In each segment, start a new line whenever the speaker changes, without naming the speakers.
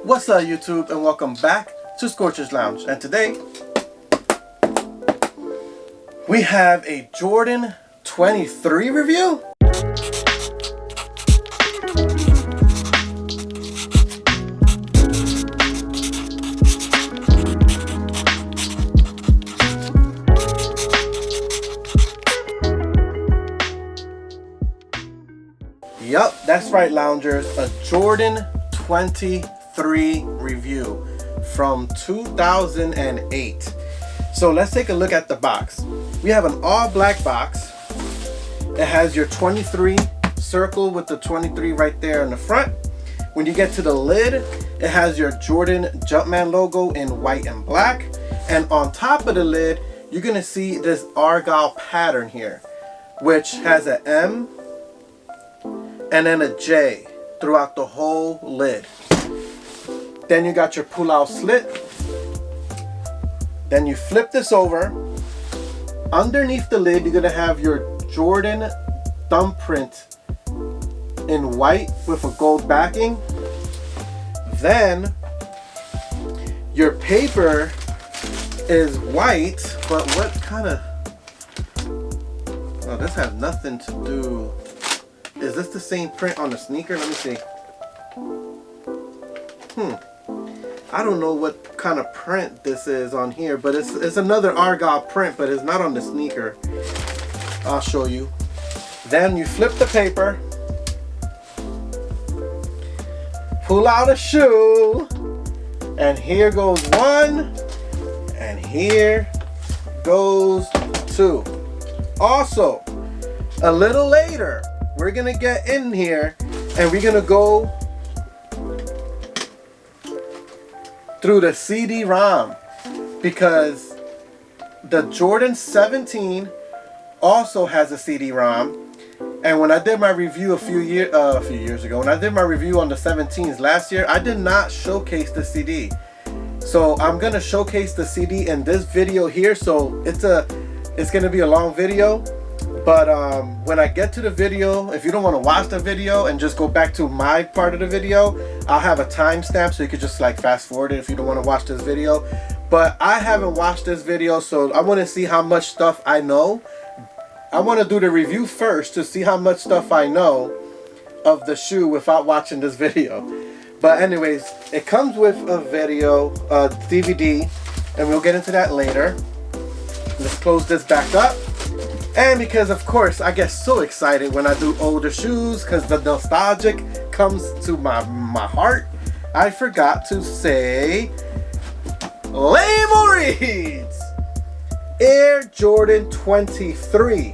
What's up YouTube, and welcome back to Scorcher's Lounge. And today we have a Jordan 23 review. Yup, that's right, loungers, a Jordan 23 review from 2008. So let's take a look at the box. We have an all black box. It has your 23 circle with the 23 right there in the front. When you get to the lid, it has your Jordan Jumpman logo in white and black. And on top of the lid, you're gonna see this argyle pattern here, which has an M and then a J throughout the whole lid. Then you got your pull-out slit. Then you flip this over. Underneath the lid, you're gonna have your Jordan thumbprint in white with a gold backing. Then your paper is white, but what kind of... Oh, this has nothing to do... Is this the same print on the sneaker? Let me see. I don't know what kind of print this is on here, but it's another argyle print, but it's not on the sneaker. I'll show you. Then you flip the paper, pull out a shoe, and here goes one, and here goes two. Also, a little later, we're gonna get in here and we're gonna go through the CD-ROM, because the Jordan 17 also has a CD-ROM. And when I did my review a few years ago, when I did my review on the 17s last year, I did not showcase the CD. So I'm gonna showcase the CD in this video here. So it's gonna be a long video. But when I get to the video, if you don't want to watch the video and just go back to my part of the video, I'll have a timestamp so you could just like fast forward it if you don't want to watch this video. But I haven't watched this video, so I want to see how much stuff I know. I want to do the review first to see how much stuff I know of the shoe without watching this video. But anyways, it comes with a video, DVD, and we'll get into that later. Let's close this back up. And because of course I get so excited when I do older shoes, because the nostalgic comes to my heart, I forgot to say Label Reads Air Jordan 23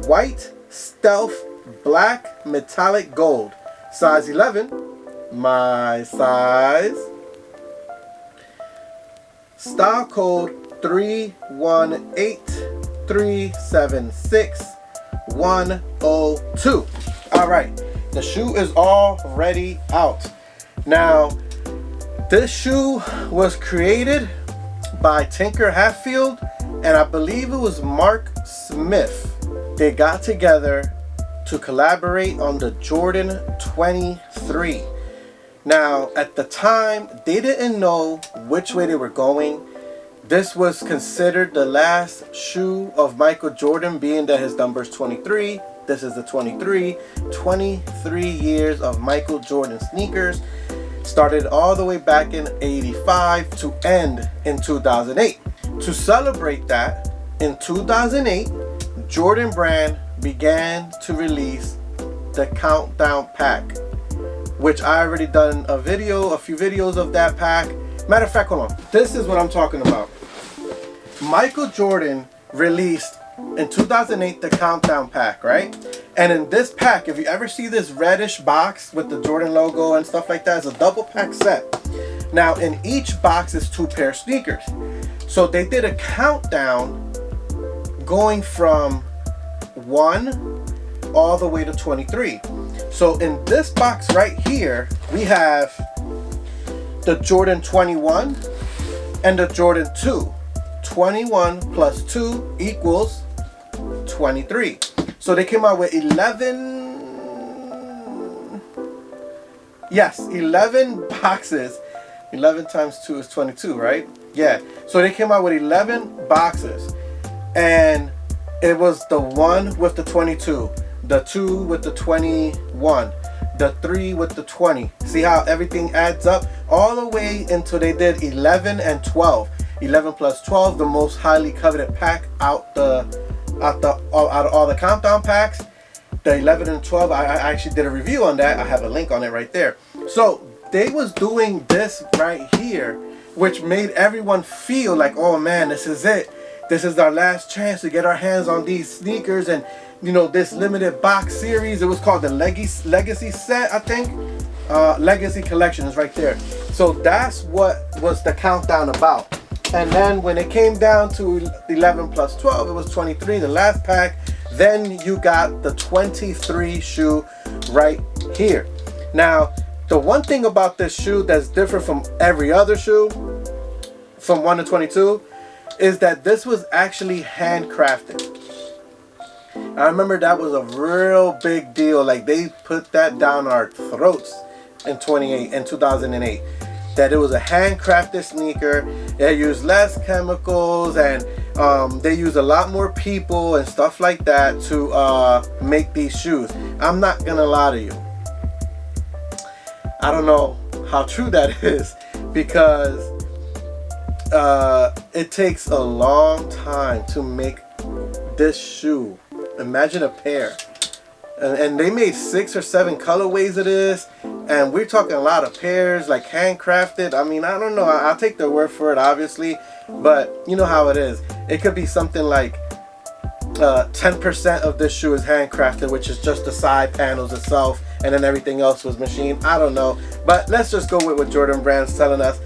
White Stealth Black Metallic Gold, size 11, my size. Style code 318376102. All right, the shoe is already out. Now, this shoe was created by Tinker Hatfield, and I believe it was Mark Smith. They got together to collaborate on the Jordan 23. Now, at the time, they didn't know which way they were going. This was considered the last shoe of Michael Jordan, being that his number is 23. This is the 23. 23 years of Michael Jordan sneakers. Started all the way back in '85 to end in 2008. To celebrate that, in 2008, Jordan Brand began to release the Countdown Pack, which I already done a few videos of that pack. Matter of fact, hold on. This is what I'm talking about. Michael Jordan released in 2008 the Countdown Pack, right? And in this pack, if you ever see this reddish box with the Jordan logo and stuff like that, it's a double pack set. Now, in each box is 2 pair of sneakers. So they did a countdown going from 1 all the way to 23. So in this box right here, we have the Jordan 21 and the Jordan 2. 21 plus 2 equals 23. So they came out with 11 Yes, 11 boxes. 11 times 2 is 22, right? Yeah. So they came out with 11 boxes. And it was the 1 with the 22, the 2 with the 21, the 3 with the 20. See how everything adds up? All the way until they did 11 and 12. 11 plus 12, the most highly coveted pack out of all the countdown packs. The 11 and 12, I actually did a review on that. I have a link on it right there. So they was doing this right here, which made everyone feel like, oh man, this is it. This is our last chance to get our hands on these sneakers and, you know, this limited box series. It was called the Legacy set, I think. Legacy Collection is right there. So that's what was the countdown about. And then when it came down to 11 plus 12, it was 23, the last pack. Then you got the 23 shoe right here. Now, the one thing about this shoe that's different from every other shoe, from 1 to 22, is that this was actually handcrafted. I remember that was a real big deal. Like, they put that down our throats in 2008. That it was a handcrafted sneaker. They used less chemicals, and they use a lot more people and stuff like that to make these shoes. I'm not gonna lie to you, I don't know how true that is, because it takes a long time to make this shoe. Imagine a pair. And they made 6 or 7 colorways of this, and we're talking a lot of pairs, like handcrafted. I mean, I don't know, I'll take their word for it, obviously, but you know how it is. It could be something like 10% of this shoe is handcrafted, which is just the side panels itself, and then everything else was machined. I don't know, but let's just go with what Jordan Brand's telling us.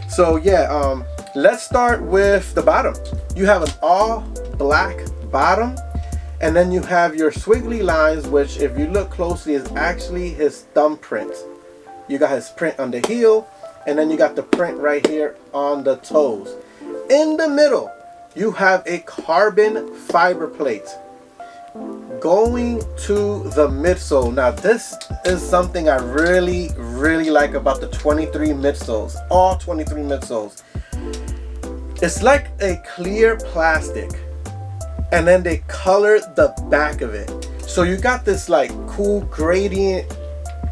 So yeah, let's start with the bottom. You have an all black bottom, and then you have your swiggly lines, which if you look closely is actually his thumbprint. You got his print on the heel, and then you got the print right here on the toes. In the middle, you have a carbon fiber plate going to the midsole. Now this is something I really like about the 23 midsoles, all 23 midsoles. It's like a clear plastic, and then they colored the back of it. So you got this like cool gradient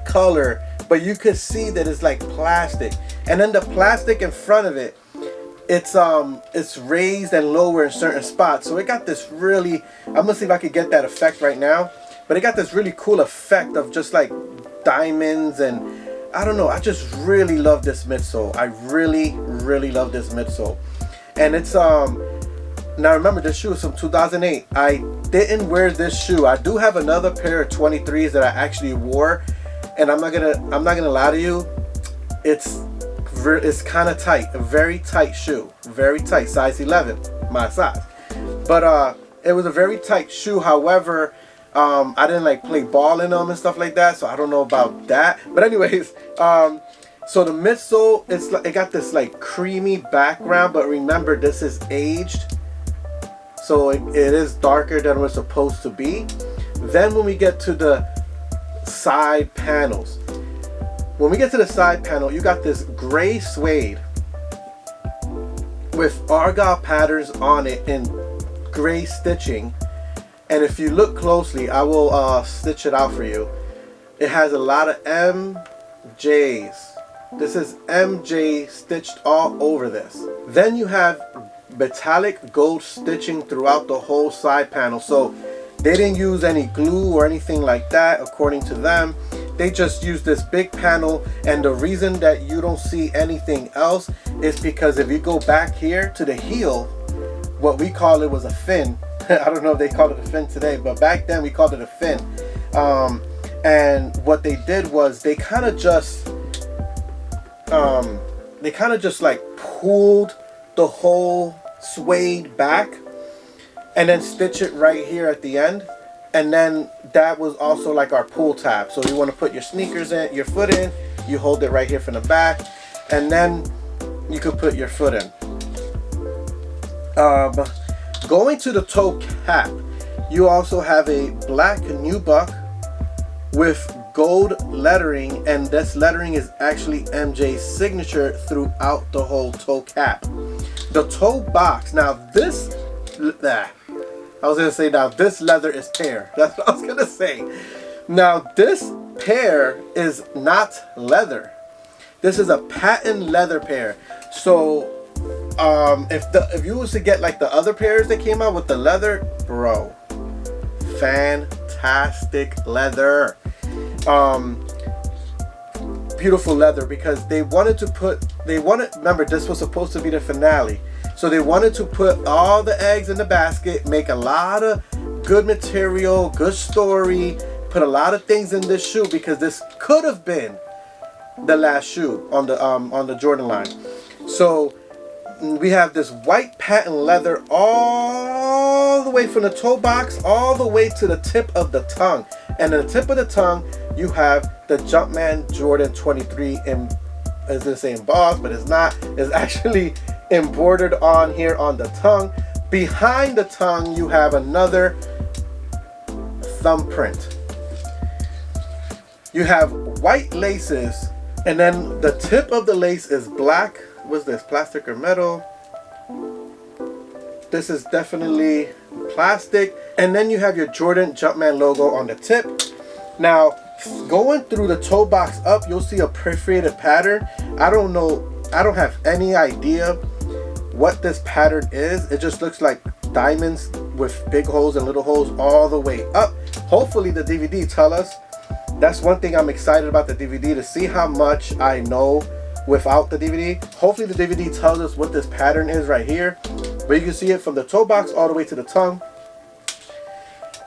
color, but you could see that it's like plastic. And then the plastic in front of it, it's raised and lower in certain spots. So it got this really, I'm gonna see if I could get that effect right now, but it got this really cool effect of just like diamonds, and I don't know, I just really love this midsole. I really love this midsole. And it's now remember, this shoe is from 2008. I didn't wear this shoe. I do have another pair of 23s that I actually wore, and I'm not gonna lie to you, it's kind of tight, a very tight shoe, very tight, size 11, my size. But it was a very tight shoe. However, I didn't like play ball in them and stuff like that, so I don't know about that. But anyways, so the midsole, it got this like creamy background, but remember, this is aged, so it is darker than it's supposed to be. Then when we get to the side panels, you got this gray suede with argyle patterns on it in gray stitching. And if you look closely, I will stitch it out for you. It has a lot of MJs. This is MJ stitched all over this. Then you have metallic gold stitching throughout the whole side panel. So they didn't use any glue or anything like that, according to them. They just used this big panel, and the reason that you don't see anything else is because if you go back here to the heel, what we call it was a fin. I don't know if they call it a fin today, but back then we called it a fin. And what they did was they kind of just like pulled the whole suede back and then stitch it right here at the end. And then that was also like our pull tab. So you want to put your sneakers in, your foot in, you hold it right here from the back, and then you could put your foot in. Going to the toe cap, you also have a black nubuck with gold lettering, and this lettering is actually MJ's signature throughout the whole toe cap. The toe box, now this, I was gonna say now this leather is pear. That's what I was gonna say. Now this pear is not leather. This is a patent leather pear. So if you was to get like the other pears that came out with the leather, bro, fantastic leather. Beautiful leather, because they wanted, remember this was supposed to be the finale, so they wanted to put all the eggs in the basket, make a lot of good material, good story, put a lot of things in this shoe, because this could have been the last shoe on the Jordan line. So we have this white patent leather all the way from the toe box all the way to the tip of the tongue, and at the tip of the tongue you have the Jumpman Jordan 23 in, as they say, embossed, but it's not. It's actually embroidered on here on the tongue. Behind the tongue you have another thumbprint. You have white laces, and then the tip of the lace is black. What's this, plastic or metal? This is definitely plastic. And then you have your Jordan Jumpman logo on the tip. Now, going through the toe box up, you'll see a perforated pattern. I don't know, I don't have any idea what this pattern is. It just looks like diamonds with big holes and little holes all the way up. Hopefully the DVD tell us. That's one thing I'm excited about the DVD, to see how much I know without the DVD. Hopefully the DVD tells us what this pattern is right here, but you can see it from the toe box all the way to the tongue.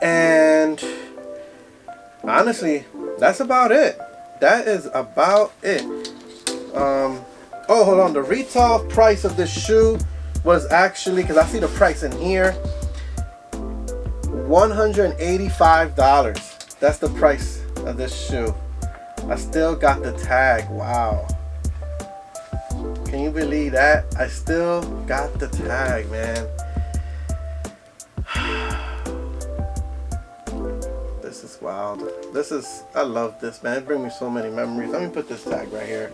And honestly, that's about it. That is about it. Oh, hold on, the retail price of this shoe was actually, because I see the price in here, $185. That's the price of this shoe. I still got the tag. Wow. Can you believe that? I still got the tag, man. This is wild. I love this, man. It brings me so many memories. Let me put this tag right here.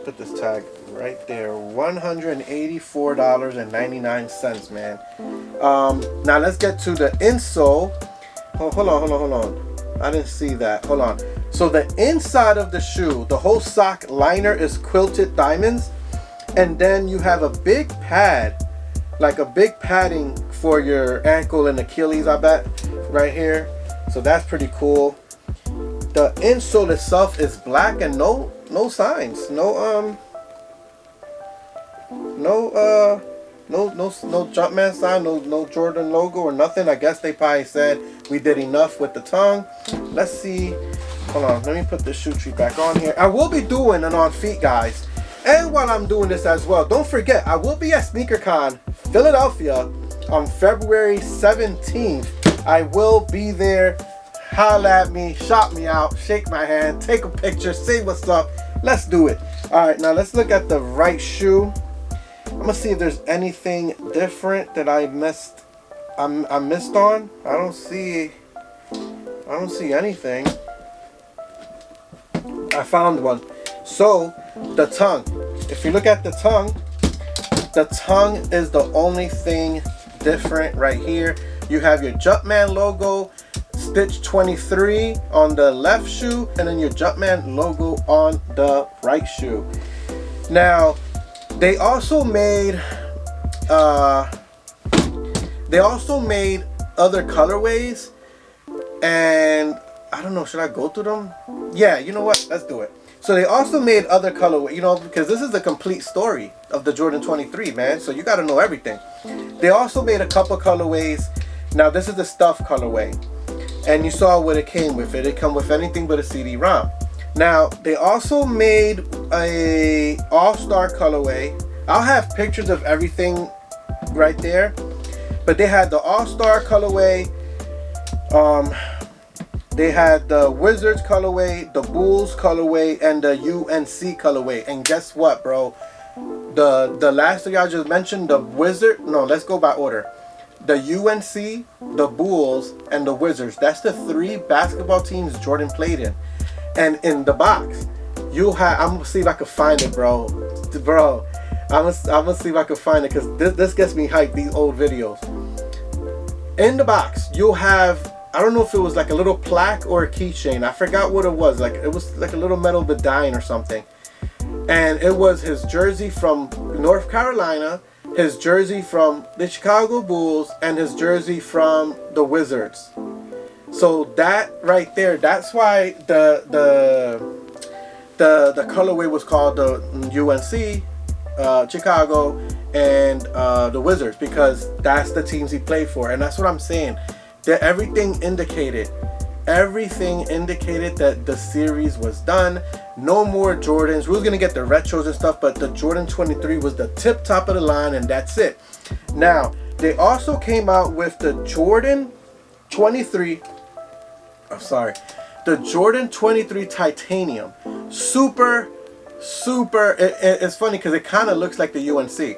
Put this tag right there. $184.99, man. Now let's get to the insole. Oh, hold on. I didn't see that. Hold on. So the inside of the shoe, the whole sock liner is quilted diamonds, and then you have a big pad, like a big padding for your ankle and Achilles, I bet, right here. So that's pretty cool. The insole itself is black and no signs, no Jumpman sign, no Jordan logo or nothing. I guess they probably said we did enough with the tongue. Let's see. Hold on, let me put the shoe tree back on here. I will be doing an on feet, guys. And while I'm doing this as well, don't forget, I will be at SneakerCon Philadelphia on February 17th. I will be there. Holla at me, shout me out, shake my hand, take a picture, say what's up. Let's do it. All right, now let's look at the right shoe. I'm gonna see if there's anything different that I missed on. I don't see anything. I found one. So the tongue, if you look at the tongue is the only thing different right here. You have your Jumpman logo, stitch 23 on the left shoe, and then your Jumpman logo on the right shoe. Now they also made other colorways, and I don't know, should I go through them? Yeah, you know what? Let's do it. So they also made other colorways, you know, because this is the complete story of the Jordan 23, man. So you got to know everything. They also made a couple colorways. Now this is the stuff colorway, and you saw what it came with. It didn't come with anything but a CD-ROM. Now they also made a all-star colorway. I'll have pictures of everything right there, but they had the all-star colorway. They had the Wizards colorway, the Bulls colorway, and the UNC colorway. And guess what, bro? The last thing I just mentioned, the Wizard. No, let's go by order. the UNC, the Bulls, and the Wizards. That's the 3 basketball teams Jordan played in. And in the box, you have, I'm gonna see if I can find it, bro. I'm gonna see if I can find it, because this gets me hyped, these old videos. In the box, you'll have, I don't know if it was like a little plaque or a keychain. I forgot what it was. Like, it was like a little metal medallion or something. And it was his jersey from North Carolina, his jersey from the Chicago Bulls, and his jersey from the Wizards. So that right there, that's why the colorway was called the UNC, Chicago, and the Wizards, because that's the teams he played for. And that's what I'm saying. That everything indicated that the series was done. No more Jordans. We was gonna get the retros and stuff, but the Jordan 23 was the tip top of the line, and that's it. Now, they also came out with the Jordan 23. I'm sorry, the Jordan 23 Titanium. Super. It's funny because it kind of looks like the UNC,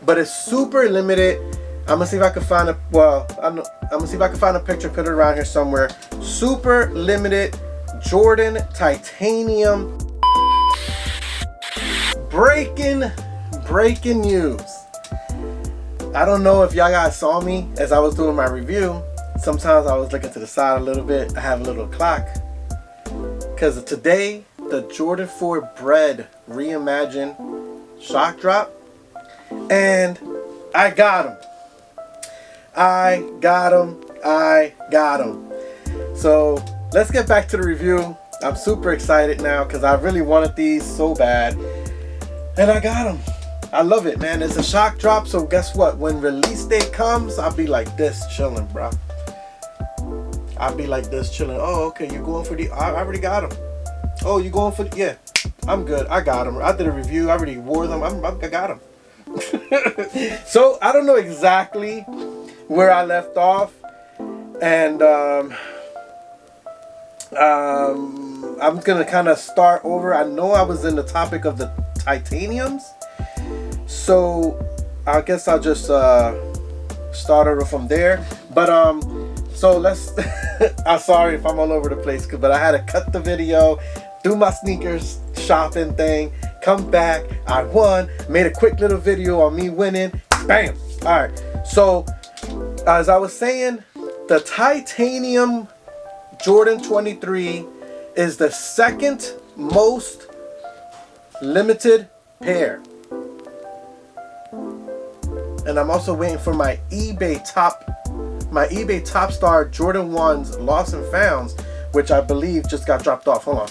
but it's super limited. I'm gonna see if I can find a, well, I'm gonna see if I can find a picture, put it around here somewhere. Super limited Jordan Titanium. Breaking news. I don't know if y'all guys saw me as I was doing my review. Sometimes I was looking to the side a little bit. I have a little clock. Because today, the Jordan 4 Bread reimagined shock drop. And I got him. I got him. So let's get back to the review. I'm super excited now because I really wanted these so bad. And I got them. I love it, man. It's a shock drop. So guess what? When release date comes, I'll be like this chilling, bro. I'll be like this chilling. Oh, okay. You're going for the... I already got them. Oh, you going for the... Yeah. I'm good. I got them. I did a review. I already wore them. I got them. So I don't know exactly where I left off, and I'm gonna kind of start over. I know I was in the topic of the titaniums, so I guess I'll just start over from there. But so let's I'm sorry if I'm all over the place, but I had to cut the video, do my sneakers shopping thing, come back, I won, made a quick little video on me winning, bam. All right, so as I was saying, the titanium Jordan 23 is the second most limited pair. And I'm also waiting for my eBay top star Jordan 1s lost and founds, which I believe just got dropped off. Hold on.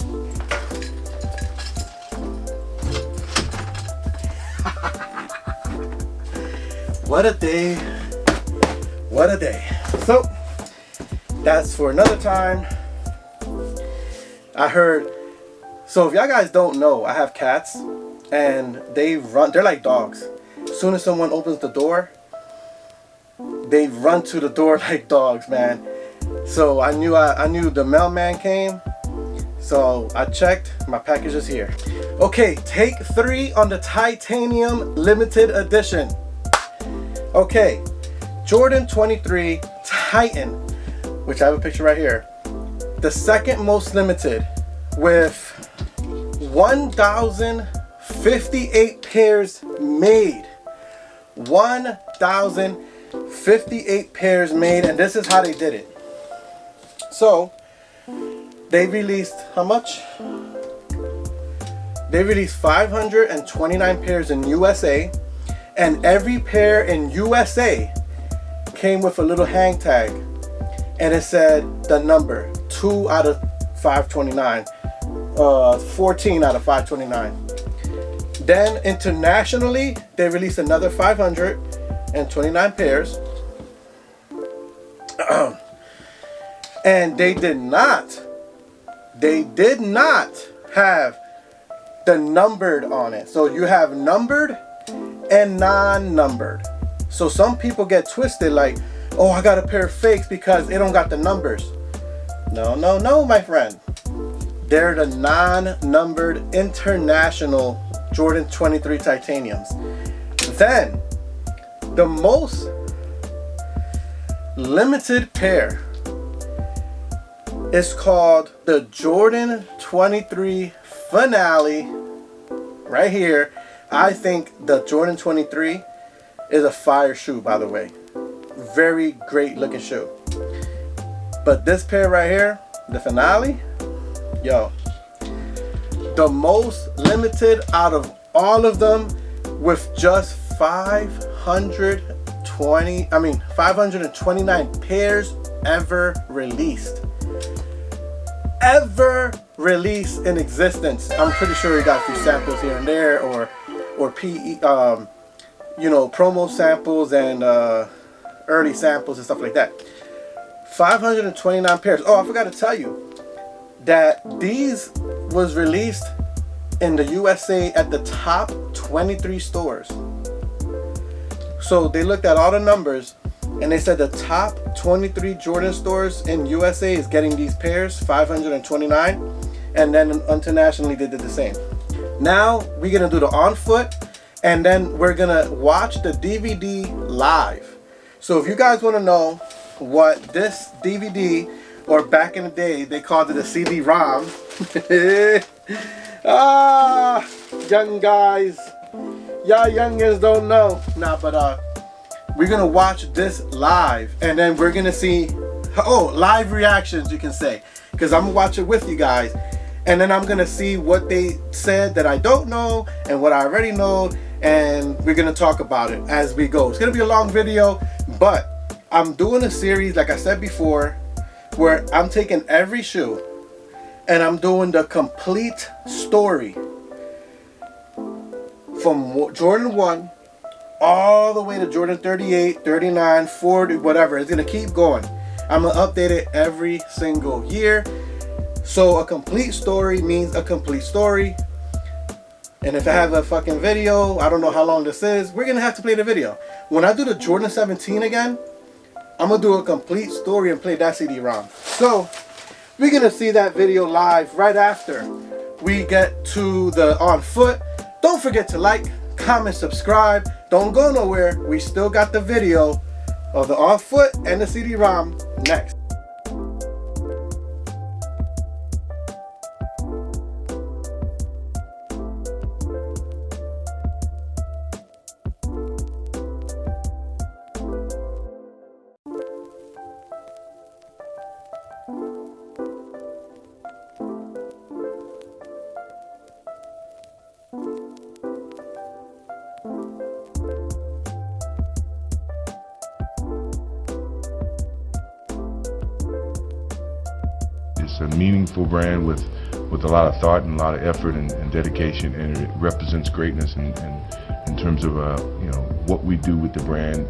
What a day. What a day. So that's for another time. I heard, so if y'all guys don't know, I have cats and they run, they're like dogs. As soon as someone opens the door, they run to the door like dogs, man. So I knew the mailman came. So I checked, my package is here. Okay, take 3 on the titanium limited edition. Okay, Jordan 23 Titan, which I have a picture right here. The second most limited with 1,058 pairs made. 1,058 pairs made, and this is how they did it. So, they released how much? They released 529 pairs in USA, and every pair in USA came with a little hang tag, and it said the number 2 out of 529, 14 out of 529. Then internationally, they released another 529 pairs, and they did not have the numbered on it. So you have numbered and non-numbered. So some people get twisted like, oh, I got a pair of fakes because it don't got the numbers. No, my friend. They're the non-numbered international Jordan 23 titaniums. Then the most limited pair. It's called the Jordan 23 Finale. Right here. I think the Jordan 23 is a fire shoe, by the way. Very great looking shoe. But this pair right here, the Finale, yo, the most limited out of all of them, with just 529 pairs ever released. Ever released in existence. I'm pretty sure he got a few samples here and there, or promo samples and early samples and stuff like that. 529 pairs. Oh, I forgot to tell you that these was released in the USA at the top 23 stores. So they looked at all the numbers and they said the top 23 Jordan stores in USA is getting these pairs, 529, and then internationally they did the same. Now we're gonna do the on foot, and then we're gonna watch the DVD live. So if you guys want to know what this DVD, or back in the day they called it a CD-ROM, young guys, y'all youngins don't know. Nah, but we're gonna watch this live, and then we're gonna see, live reactions, you can say, because I'm gonna watch it with you guys, and then I'm gonna see what they said that I don't know and what I already know, and we're gonna talk about it as we go. It's gonna be a long video, but I'm doing a series, like I said before, where I'm taking every shoe and I'm doing the complete story from Jordan 1 all the way to Jordan 38, 39, 40, whatever. It's gonna keep going. I'm gonna update it every single year. So a complete story means a complete story. And if I have a fucking video, I don't know how long this is, we're gonna have to play the video. When I do the Jordan 17 again, I'm gonna do a complete story and play that CD-ROM. So we're gonna see that video live right after we get to the on foot. Don't forget to like, comment, subscribe. Don't go nowhere. We still got the video of the on foot and the CD-ROM next.
It's a meaningful brand with a lot of thought and a lot of effort and dedication, and it represents greatness in terms of what we do with the brand,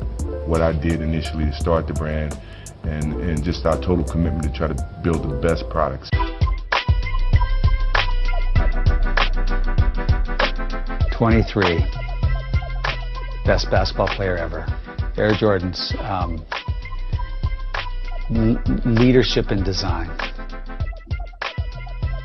what I did initially to start the brand, and just our total commitment to try to build the best products.
'23, best basketball player ever. Air Jordans, leadership in design.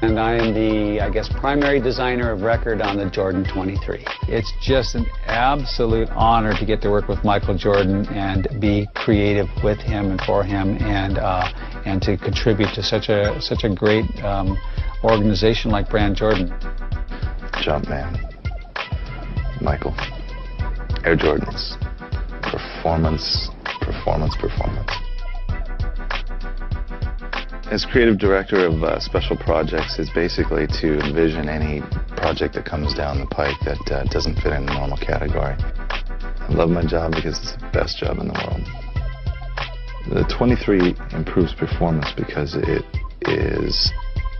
And I am the, primary designer of record on the Jordan 23. It's just an absolute honor to get to work with Michael Jordan and be creative with him and for him, and to contribute to such a great organization like Brand Jordan.
Jumpman, Michael, Air Jordans, performance. As creative director of special projects is basically to envision any project that comes down the pike that doesn't fit in a normal category. I love my job because it's the best job in the world. The 23 improves performance because it is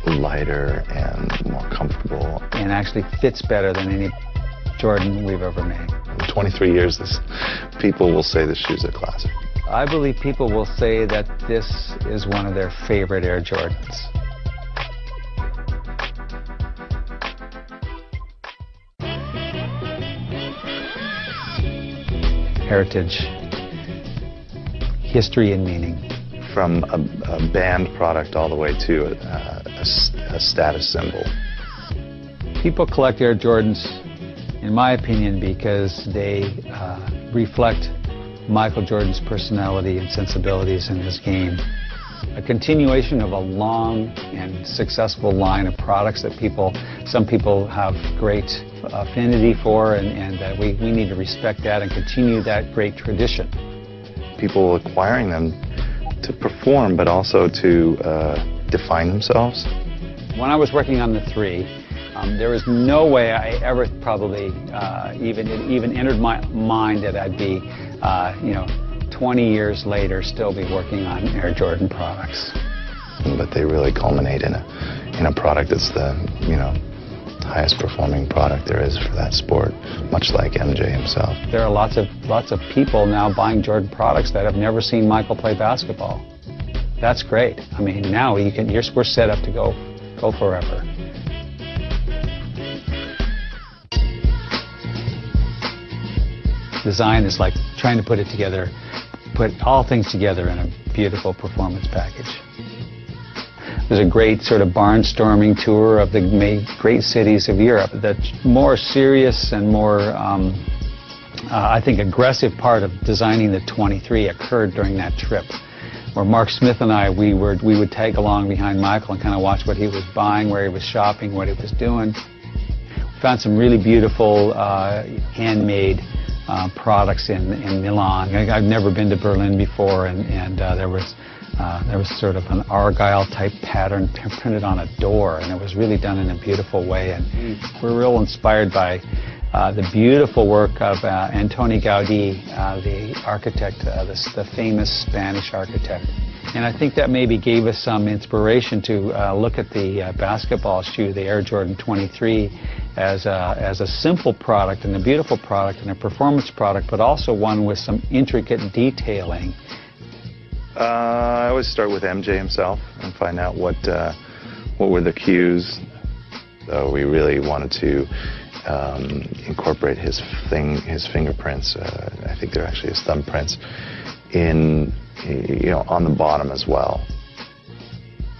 lighter and more comfortable.
And actually fits better than any Jordan we've ever made.
In 23 years, people will say this shoe's a classic.
I believe people will say that this is one of their favorite Air Jordans. Heritage, history and meaning.
From a band product all the way to a status symbol.
People collect Air Jordans, in my opinion, because they reflect Michael Jordan's personality and sensibilities in his game. A continuation of a long and successful line of products that some people have great affinity for, and that we need to respect that and continue that great tradition.
People acquiring them to perform, but also to define themselves.
When I was working on the 3, there was no way I ever probably even entered my mind that I'd be, 20 years later still be working on Air Jordan products.
But they really culminate in a product that's the highest performing product there is for that sport, much like MJ himself.
There are lots of people now buying Jordan products that have never seen Michael play basketball. That's great. I mean, now we're set up to go forever. Design is like trying to put all things together in a beautiful performance package. There's a great sort of barnstorming tour of the great cities of Europe. The more serious and more, I think, aggressive part of designing the 23 occurred during that trip, where Mark Smith and I, we would tag along behind Michael and kind of watch what he was buying, where he was shopping, what he was doing. We found some really beautiful handmade products in Milan. I've never been to Berlin before, and there was sort of an argyle type pattern printed on a door, and it was really done in a beautiful way. And we're real inspired by the beautiful work of Antoni Gaudí, the architect, the famous Spanish architect. And I think that maybe gave us some inspiration to look at the basketball shoe, the Air Jordan 23, as a simple product and a beautiful product and a performance product, but also one with some intricate detailing.
I always start with MJ himself and find out what were the cues. We really wanted to incorporate his fingerprints. I think they're actually his thumbprints on the bottom as well.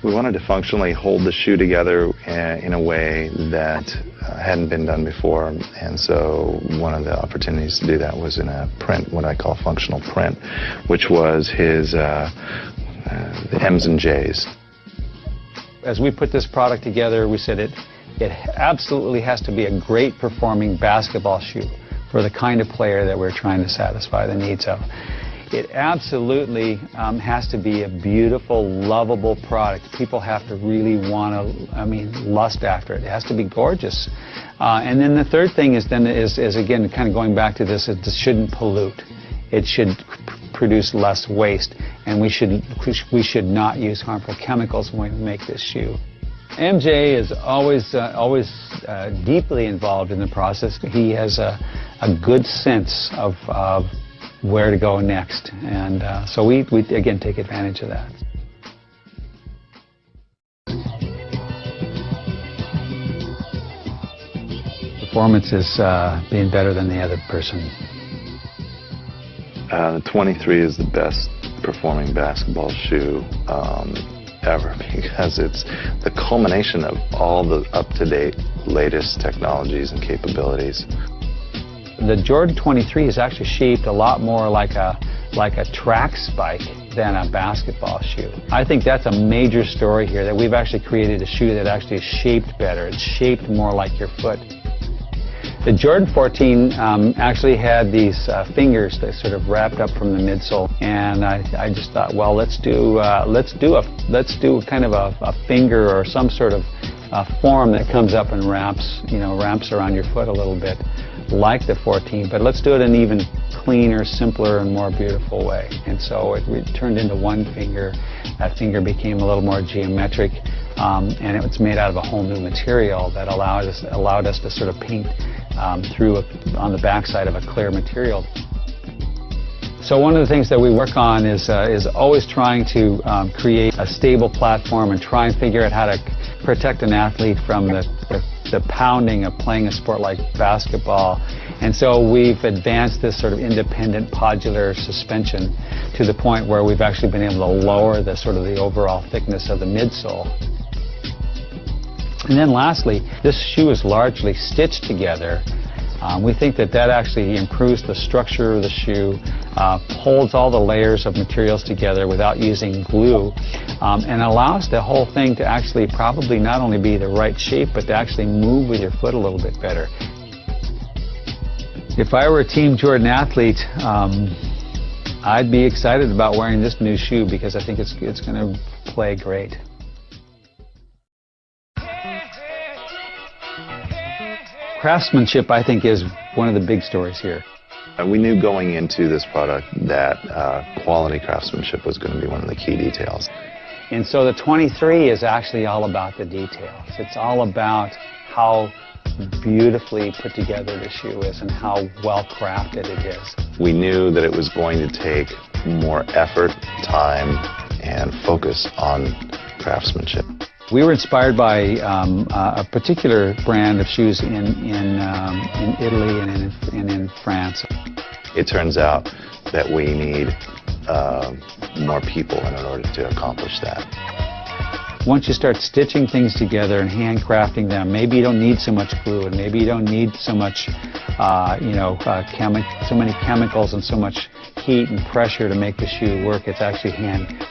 We wanted to functionally hold the shoe together in a way that hadn't been done before, and so one of the opportunities to do that was in a print, what I call functional print, which was his the M's and J's.
As we put this product together, we said it absolutely has to be a great performing basketball shoe for the kind of player that we're trying to satisfy the needs of. It absolutely has to be a beautiful, lovable product. People have to really want to, lust after it. It has to be gorgeous. And then the third thing is again, kind of going back to this, it shouldn't pollute. It should produce less waste, and we should not use harmful chemicals when we make this shoe. MJ is always deeply involved in the process. He has a good sense of where to go next, and so we again take advantage of that. Performance is being better than the other person.
The 23 is the best performing basketball shoe ever, because it's the culmination of all the up-to-date latest technologies and capabilities.
The Jordan 23 is actually shaped a lot more like a track spike than a basketball shoe. I think that's a major story here, that we've actually created a shoe that actually is shaped better. It's shaped more like your foot. The Jordan 14 actually had these fingers that sort of wrapped up from the midsole, and I just thought, well, let's do kind of a finger or some sort of form that comes up and wraps around your foot a little bit, like the 14, but let's do it in an even cleaner, simpler, and more beautiful way. And so it turned into one finger. That finger became a little more geometric, and it was made out of a whole new material that allowed us to sort of paint through on the backside of a clear material. So one of the things that we work on is always trying to create a stable platform and try and figure out how to protect an athlete from the pounding of playing a sport like basketball. And so we've advanced this sort of independent podular suspension to the point where we've actually been able to lower the overall thickness of the midsole. And then lastly, this shoe is largely stitched together. We think that actually improves the structure of the shoe. holds all the layers of materials together without using glue, and allows the whole thing to actually probably not only be the right shape, but to actually move with your foot a little bit better. If I were a Team Jordan athlete, I'd be excited about wearing this new shoe because I think it's going to play great. Craftsmanship, I think, is one of the big stories here.
We knew going into this product that quality craftsmanship was going to be one of the key details.
And so the 23 is actually all about the details. It's all about how beautifully put together the shoe is and how well crafted it is.
We knew that it was going to take more effort, time, and focus on craftsmanship.
We were inspired by a particular brand of shoes in Italy and in France.
It turns out that we need more people in order to accomplish that.
Once you start stitching things together and handcrafting them, maybe you don't need so much glue, and maybe you don't need so much, so many chemicals and so much heat and pressure to make the shoe work. It's actually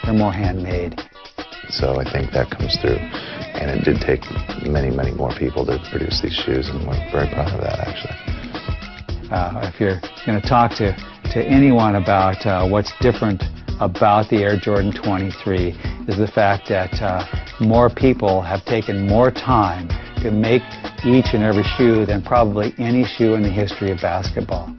they're more handmade.
So I think that comes through, and it did take many, many more people to produce these shoes, and we're very proud of that, actually.
If you're going to talk to anyone about what's different about the Air Jordan 23, is the fact that more people have taken more time to make each and every shoe than probably any shoe in the history of basketball.